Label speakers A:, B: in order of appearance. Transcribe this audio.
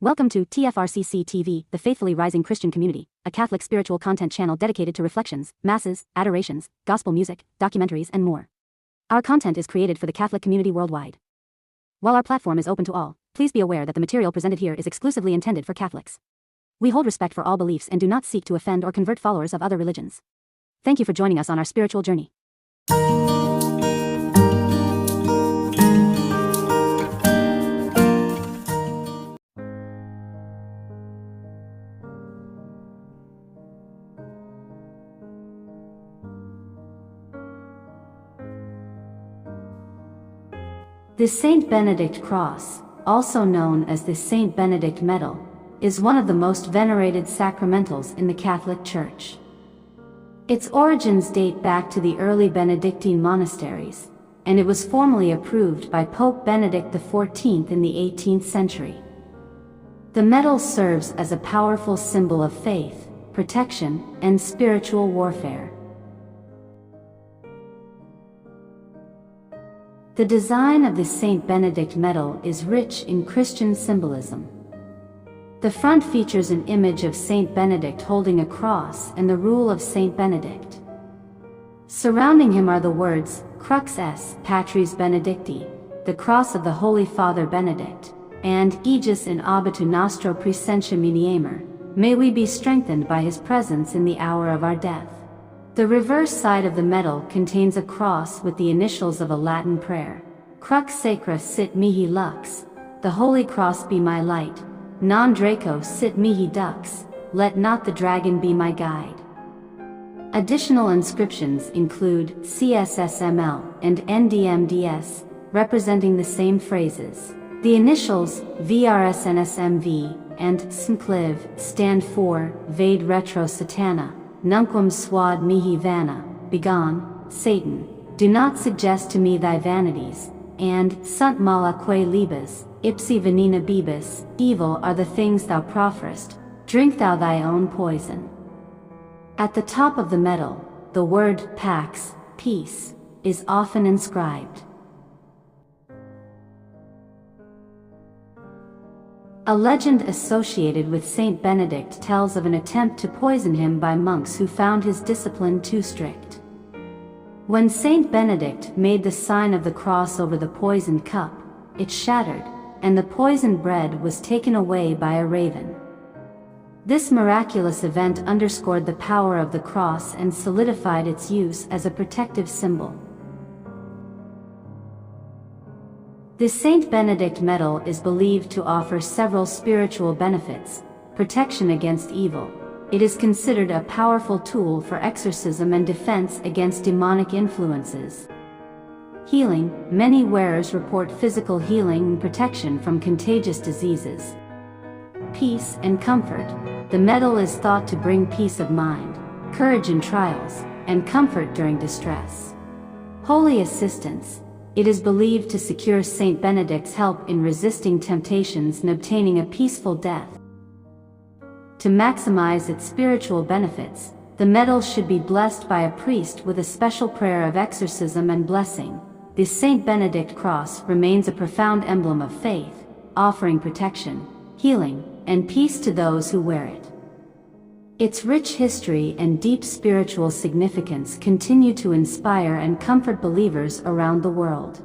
A: Welcome to TFRCC TV, the Faithfully Rising Christian Community, a Catholic spiritual content channel dedicated to reflections, masses, adorations, gospel music, documentaries, and more. Our content is created for the Catholic community worldwide. While our platform is open to all, please be aware that the material presented here is exclusively intended for Catholics. We hold respect for all beliefs and do not seek to offend or convert followers of other religions. Thank you for joining us on our spiritual journey.
B: The Saint Benedict Cross, also known as the Saint Benedict Medal, is one of the most venerated sacramentals in the Catholic Church. Its origins date back to the early Benedictine monasteries, and it was formally approved by Pope Benedict XIV in the 18th century. The medal serves as a powerful symbol of faith, protection, and spiritual warfare. The design of the Saint Benedict medal is rich in Christian symbolism. The front features an image of Saint Benedict holding a cross and the rule of Saint Benedict. Surrounding him are the words, Crux est Patris Benedicti, the cross of the Holy Father Benedict, and Aegis in abitu nostro praesentia muniemer, may we be strengthened by his presence in the hour of our death. The reverse side of the medal contains a cross with the initials of a Latin prayer. Crux sacra sit mihi lux, the Holy Cross be my light, non Draco sit mihi dux, let not the dragon be my guide. Additional inscriptions include CSSML and NDMDS, representing the same phrases. The initials VRSNSMV and SNCLIV stand for Vade Retro Satana, Nunquam Swad mihi vana, begone, Satan, do not suggest to me thy vanities, and Sunt malaque libas, ipsi venena bibis, evil are the things thou profferest, drink thou thy own poison. At the top of the medal, the word pax, peace, is often inscribed. A legend associated with Saint Benedict tells of an attempt to poison him by monks who found his discipline too strict. When Saint Benedict made the sign of the cross over the poisoned cup, it shattered, and the poisoned bread was taken away by a raven. This miraculous event underscored the power of the cross and solidified its use as a protective symbol. The Saint Benedict medal is believed to offer several spiritual benefits: protection against evil. It is considered a powerful tool for exorcism and defense against demonic influences. Healing. Many wearers report physical healing and protection from contagious diseases. Peace and comfort. The medal is thought to bring peace of mind, courage in trials, and comfort during distress. Holy assistance. It is believed to secure Saint Benedict's help in resisting temptations and obtaining a peaceful death. To maximize its spiritual benefits, the medal should be blessed by a priest with a special prayer of exorcism and blessing. The Saint Benedict cross remains a profound emblem of faith, offering protection, healing, and peace to those who wear it. Its rich history and deep spiritual significance continue to inspire and comfort believers around the world.